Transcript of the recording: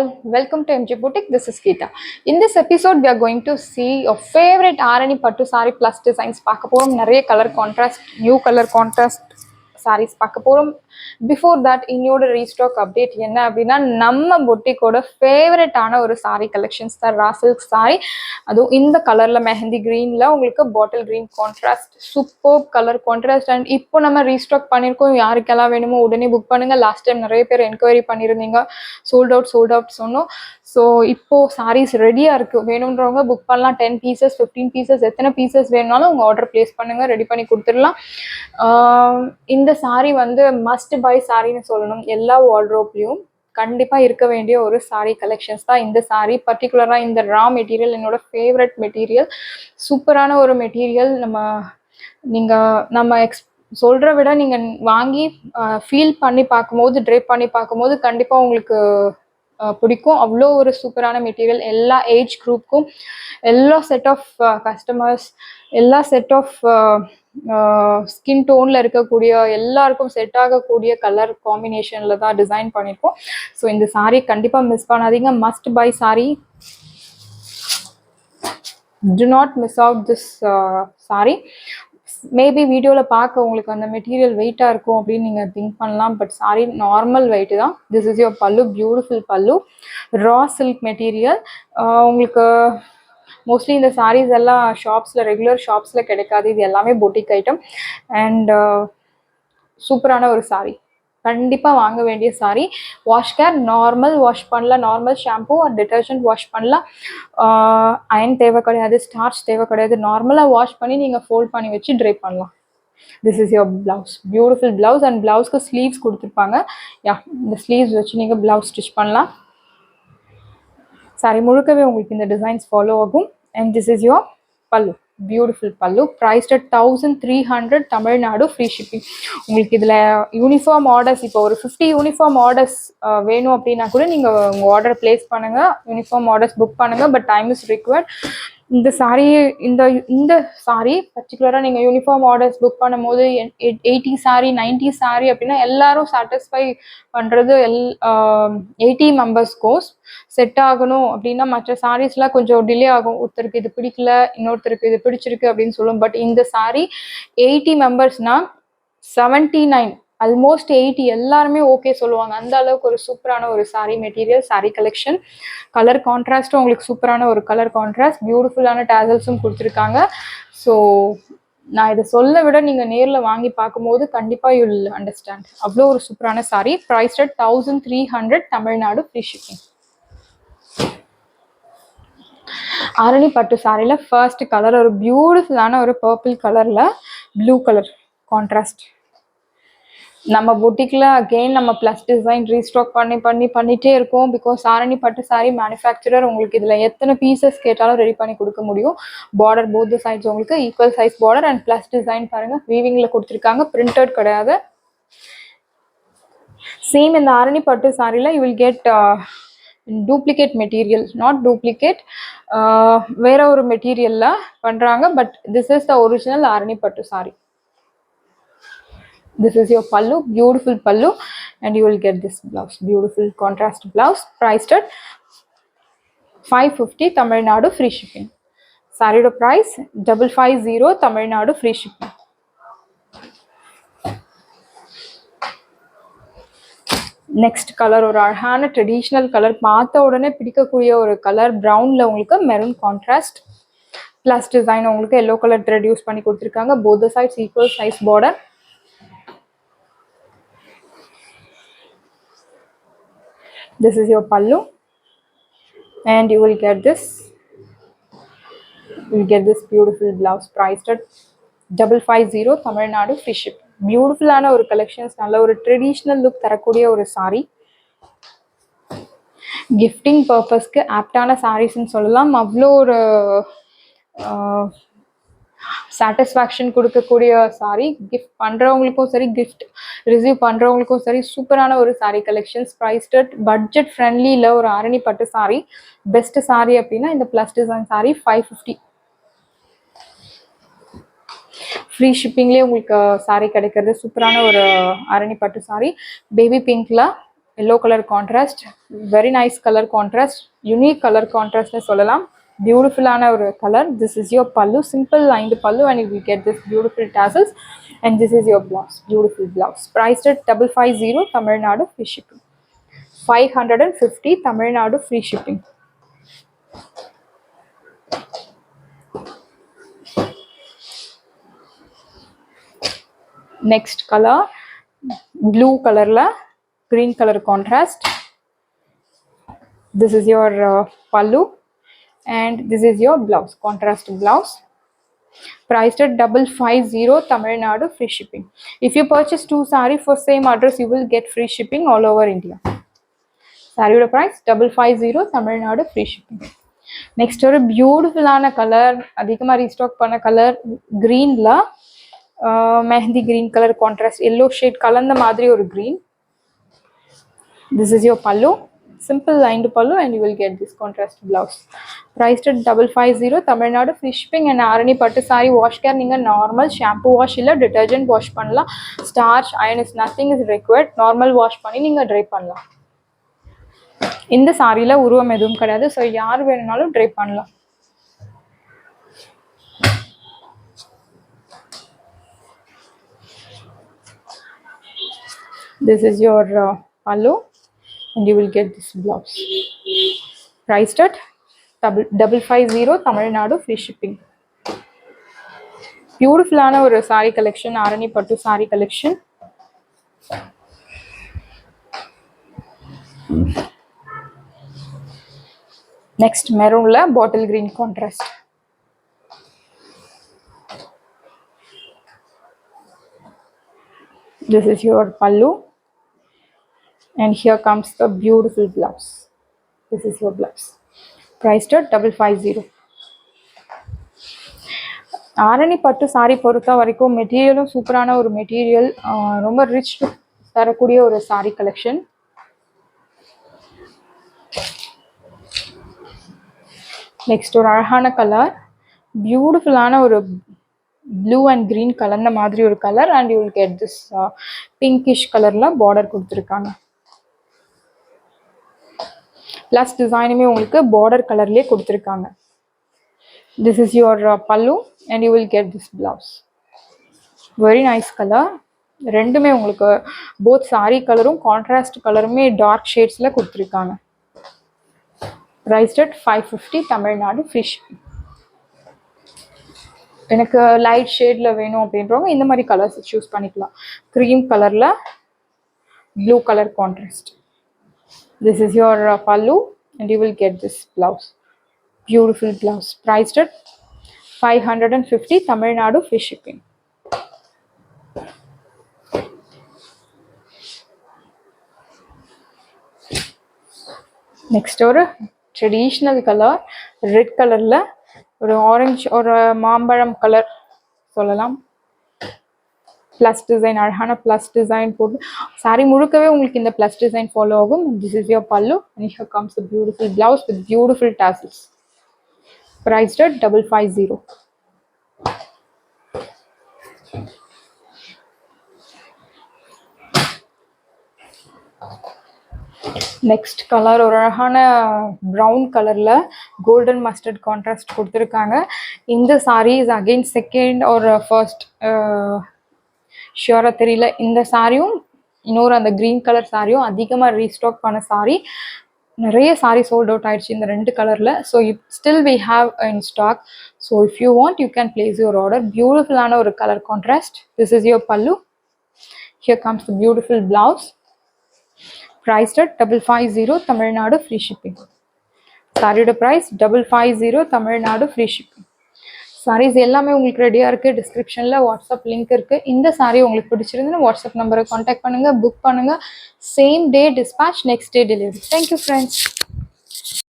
all, welcome to MG Boutique. This is Geeta. In this episode, we are going to see your favorite Arani Pattu saree plus designs. Pakkaporam nariya color contrast, new color contrast sarees Pakkaporam. Before that, இன்னோட restock update என்ன அப்படின்னா நம்ம பொட்டிக்கோட ஃபேவரட்டான ஒரு sari collections தான் ரா silk sari. அதுவும் இந்த கலரில் மெஹந்தி க்ரீனில் உங்களுக்கு bottle green contrast, super colour contrast. And இப்போ நம்ம ரீஸ்டாக் பண்ணியிருக்கோம். யாருக்கெல்லாம் வேணுமோ உடனே புக் பண்ணுங்கள். லாஸ்ட் டைம் நிறைய பேர் என்கொயரி பண்ணியிருந்தீங்க, சோல்ட் அவுட் சொன்னோம். ஸோ இப்போது சாரீஸ் ரெடியாக இருக்குது. வேணுன்றவங்க புக் பண்ணலாம். 10 பீசஸ் 15 பீசஸ் எத்தனை பீசஸ் வேணுனாலும் உங்கள் ஆர்டர் ப்ளேஸ் பண்ணுங்கள், ரெடி பண்ணி கொடுத்துடலாம். இந்த சாரீ வந்து மஸ்ட் பை சாரின்னு சொல்லணும். எல்லா வார்ட்ரோப்லையும் கண்டிப்பாக இருக்க வேண்டிய ஒரு சாரீ கலெக்ஷன்ஸ் தான் இந்த சாரீ. பர்டிகுலராக இந்த ரா மெட்டீரியல் என்னோட ஃபேவரட் மெட்டீரியல். சூப்பரான ஒரு மெட்டீரியல். நம்ம சொல்கிற விட நீங்கள் வாங்கி ஃபீல் பண்ணி பார்க்கும்போது, ட்ரேப் பண்ணி பார்க்கும்போது கண்டிப்பாக உங்களுக்கு பிடிக்கும். அவ்வளோ ஒரு சூப்பரான மெட்டீரியல். எல்லா ஏஜ் குரூப்புக்கும், எல்லா செட் ஆஃப் கஸ்டமர்ஸ், எல்லா செட் ஆஃப் ஸ்கின் டோனில் இருக்கக்கூடிய எல்லாருக்கும் செட் ஆகக்கூடிய கலர் காம்பினேஷனில் தான் டிசைன் பண்ணியிருக்கோம். ஸோ இந்த சாரீ கண்டிப்பாக மிஸ் பண்ணாதீங்க. Must by sari. To not miss out this sari. Maybe வீடியோவில் பார்க்க உங்களுக்கு அந்த மெட்டீரியல் வெயிட்டாக இருக்கும் அப்படின்னு நீங்கள் திங்க் பண்ணலாம். பட் சாரி நார்மல் வெயிட்டு தான். திஸ் இஸ் யுவர் பல்லு, பியூட்டிஃபுல் பல்லு, ரா சில்க் மெட்டீரியல். உங்களுக்கு மோஸ்ட்லி இந்த சாரீஸ் எல்லாம் ஷாப்ஸில், ரெகுலர் ஷாப்ஸில் கிடைக்காது. இது எல்லாமே பொட்டிக் ஐட்டம். அண்ட் சூப்பரான ஒரு சாரீ. கண்டிப்பாக வாங்க வேண்டிய sari. Wash care normal wash பண்ணலாம், normal shampoo and detergent wash பண்ணலாம். அயன் தேவை கிடையாது, ஸ்டார்ச் தேவை கிடையாது. நார்மலாக வாஷ் பண்ணி நீங்கள் ஃபோல்ட் பண்ணி வச்சு ட்ரை பண்ணலாம். This is your blouse, beautiful blouse. And ப்ளவுஸ்க்கு ஸ்லீவ்ஸ் கொடுத்துருப்பாங்க. இந்த ஸ்லீவ்ஸ் வச்சு நீங்கள் ப்ளவுஸ் ஸ்டிச் பண்ணலாம். சாரி முழுக்கவே உங்களுக்கு இந்த டிசைன்ஸ் ஃபாலோ ஆகும். அண்ட் திஸ் இஸ் யுவர் பல்லு, பியூட்டிஃபுல் பல்லு. Prized at 1300 Tamil Nadu, free shipping. உங்களுக்கு இதில் யூனிஃபார்ம் ஆர்டர்ஸ், இப்போ ஒரு 50 யூனிஃபார்ம் ஆர்டர்ஸ் வேணும் அப்படின்னா கூட நீங்கள் உங்கள் ஆர்டர் பிளேஸ் பண்ணுங்கள், யூனிஃபார்ம் ஆர்டர்ஸ் புக் பண்ணுங்கள். But time is required. இந்த சாரீ இந்த சாரீ பர்டிகுலராக நீங்கள் யூனிஃபார்ம் ஆர்டர்ஸ் புக் பண்ணும்போது 80 சாரீ 90 சாரீ அப்படின்னா எல்லாரும் சாட்டிஸ்ஃபை பண்ணுறது 80 மெம்பர்ஸ்க்கும் செட் ஆகணும் அப்படின்னா மற்ற சாரீஸ்லாம் கொஞ்சம் டிலே ஆகும். ஒருத்தருக்கு இது பிடிக்கல, இன்னொருத்தருக்கு இது பிடிச்சிருக்கு அப்படின்னு சொல்லும். பட் இந்த சாரீ 80 மெம்பர்ஸ்னால் 79 ஆல்மோஸ்ட் 80 எல்லாருமே ஓகே சொல்லுவாங்க. அந்த அளவுக்கு ஒரு சூப்பரான ஒரு sari material, sari collection. Colour கான்ட்ராஸ்ட்டும் உங்களுக்கு சூப்பரான ஒரு கலர் கான்ட்ராஸ்ட், பியூட்டிஃபுல்லான டேசல்ஸும் கொடுத்துருக்காங்க. ஸோ நான் இதை சொல்ல விட நீங்கள் நேரில் வாங்கி பார்க்கும்போது கண்டிப்பாக யூ வில் அண்டர்ஸ்டாண்ட். அவ்வளோ ஒரு சூப்பரான sari. Price at 1300 Tamil Nadu, free shipping. Arani பட்டு சாரியில் ஃபர்ஸ்ட் கலர் ஒரு பியூட்டிஃபுல்லான ஒரு பர்பிள் கலரில் ப்ளூ கலர் கான்ட்ராஸ்ட். நம்ம பொட்டிக்கில் அகெயின் நம்ம ப்ளஸ் டிசைன் ரீஸ்டாக் பண்ணிகிட்டே இருக்கோம். பிகாஸ் ஆரணி பட்டு சாரி மேனுஃபேக்சரர் உங்களுக்கு இதில் எத்தனை பீசஸ் கேட்டாலும் ரெடி பண்ணி கொடுக்க முடியும். பார்டர் போத் சைட்ஸ் உங்களுக்கு equal size border. And plus design பாருங்கள், வீவிங்கில் கொடுத்துருக்காங்க, பிரிண்டட் கிடையாது. சேம் இந்த ஆரணி பட்டு சாரியில் you will get duplicate material, not duplicate, வேற ஒரு மெட்டீரியலில் பண்ணுறாங்க. But this is the original Arani பட்டு sorry. This is your pallu, beautiful pallu, and you will get this blouse, beautiful contrast blouse, priced at 550 Tamil Nadu, free shipping. Saree price 550 Tamil Nadu, free shipping. Next colour ஒரு அழகான traditional colour, பார்த்த உடனே பிடிக்கக்கூடிய ஒரு colour. ப்ரௌனில் உங்களுக்கு maroon contrast plus design உங்களுக்கு yellow colour thread use பண்ணி கொடுத்துருக்காங்க. Both sides equal size border. This is your pallu, and you will get this beautiful blouse, priced at 550 Tamil Nadu, free shipping. பியூட்டிஃபுல்லான ஒரு collections, நல்ல ஒரு traditional look தரக்கூடிய ஒரு sari. Gifting பர்பஸ்க்கு ஆப்டான சாரீஸ்ன்னு சொல்லலாம். அவ்வளோ ஒரு சாட்டிஸ்ஃபேக்ஷன் கொடுக்கக்கூடிய சாரீ. கிஃப்ட் பண்ணுறவங்களுக்கும் சரி, கிஃப்ட் ரிசீவ் பண்ணுறவங்களுக்கும் சரி, சூப்பரான ஒரு sari collections. Priced at budget ஃப்ரெண்ட்லியில் ஒரு ஆரணி பட்டு சாரீ. பெஸ்ட் சாரீ அப்படின்னா இந்த ப்ளஸ் டிசைன் சாரீ 550. ஃப்ரீ ஷிப்பிங்லேயே உங்களுக்கு சாரீ கிடைக்கிறது. சூப்பரான ஒரு ஆரணி பட்டு சாரீ, பேபி பிங்க்ல yellow color contrast, very nice color contrast, unique color contrast னு சொல்லலாம். Beautiful ஆன ஒரு color. This is your pallu, simple lined pallu, and you will get this beautiful tassels, and this is your blouse, beautiful blouse, priced at 550 Tamil Nadu, free shipping. 550 Tamil Nadu, free shipping. Next color, blue color la green color contrast. This is your pallu, and this is your blouse, contrast blouse, priced at 550 Tamil Nadu, free shipping. If you purchase 2 saree for same address, you will get free shipping all over India. Saree price 550 Tamil Nadu, free shipping. Next ஒரு பியூட்டிஃபுல்லான colour, அதிகமாக restock பண்ண colour, க்ரீனில் mehndi green colour contrast yellow shade கலந்த மாதிரி ஒரு green. This is your பல்லு, simple lined pallu, and you will get this contrast blouse, priced at 550 Tamil Nadu, free shipping. And Arani பட்டு சாரி வாஷ் கேர் நீங்கள் normal shampoo wash இல்லை detergent wash பண்ணலாம். Starch iron is nothing is required. Normal wash பண்ணி நீங்கள் try பண்ணலாம். இந்த சாரியில் உருவம் எதுவும் கிடையாது, ஸோ யார் வேணும்னாலும் ட்ரை பண்ணலாம். This is your pallu, and you will get this blouse, priced at 550 Tamil Nadu, free shipping. பியூட்டிஃபுல்லான ஒரு சாரி கலெக்ஷன், ஆரணி பட்டு சாரி கலெக்ஷன். நெக்ஸ்ட் மெரூன்ல bottle green contrast. This is your pallu, and here comes the beautiful blouse. This is your blouse, priced at 550. Arani பட்டு sorry பொறுத்த வரைக்கும் மெட்டீரியலும் சூப்பரான ஒரு material, ரொம்ப ரிச் தரக்கூடிய ஒரு சாரி கலெக்ஷன். நெக்ஸ்ட் ஒரு அழகான கலர், பியூட்டிஃபுல்லான ஒரு ப்ளூ அண்ட் க்ரீன் கலந்த மாதிரி ஒரு colour, and you will get this pinkish கலரில் பார்டர் கொடுத்துருக்காங்க. ப்ளஸ் டிசைனுமே உங்களுக்கு பார்டர் கலர்லேயே கொடுத்துருக்காங்க. This is your pallu, and you will get this blouse. Very nice color. ரெண்டுமே உங்களுக்கு போத் சாரி கலரும் கான்ட்ராஸ்ட் கலருமே டார்க் ஷேட்ஸில் கொடுத்துருக்காங்க. priced at 550 Tamil Nadu, free shipping. எனக்கு லைட் ஷேடில் வேணும் அப்படின்றவங்க இந்த மாதிரி கலர்ஸ் சூஸ் பண்ணிக்கலாம். க்ரீம் கலரில் blue colour contrast. This is your pallu, and you will get this blouse, beautiful blouse, priced at 550 Tamil Nadu, free shipping. Next ஒரு traditional colour, red கலரில் ஒரு ஆரஞ்சு ஒரு மாம்பழம் கலர் சொல்லலாம். ப்ளஸ் டிசைன், அழகான plus design போட்டு sorry முழுக்கவே உங்களுக்கு இந்த ப்ளஸ் டிசைன் ஃபாலோ ஆகும். This is your pallu, and here comes the beautiful blouse with beautiful tassels, priced at 550. Next colour ஒரு அழகான ப்ரௌன் கலரில் கோல்டன் மஸ்டர்ட் கான்ட்ராஸ்ட் கொடுத்துருக்காங்க. இந்த சாரீ இஸ் அகெயின் செகண்ட் ஒரு ஃபர்ஸ்ட் ஷியோராக தெரியல. இந்த சாரியும் இன்னொரு அந்த க்ரீன் கலர் சாரியும் அதிகமாக ரீஸ்டாக் பண்ண சாரி. நிறைய சாரி சோல்ட் அவுட் ஆயிடுச்சு இந்த ரெண்டு கலரில். So still we have in stock. So if you want you can place your order. பியூட்டிஃபுல்லான ஒரு colour contrast. This is your pallu. Here comes the beautiful blouse, priced at 550 Tamil Nadu, free shipping. சாரியோட price 550 Tamil Nadu, free shipping. Saris எல்லாமே உங்களுக்கு ரெடியாக இருக்குது. டிஸ்கிரிப்ஷனில் WhatsApp link இருக்குது. இந்த சாரீ உங்களுக்கு பிடிச்சிருந்துன்னா வாட்ஸ்அப் நம்பரை காண்டாக்ட் பண்ணுங்கள், புக் பண்ணுங்கள். Same day dispatch, next day delivery. Thank you friends.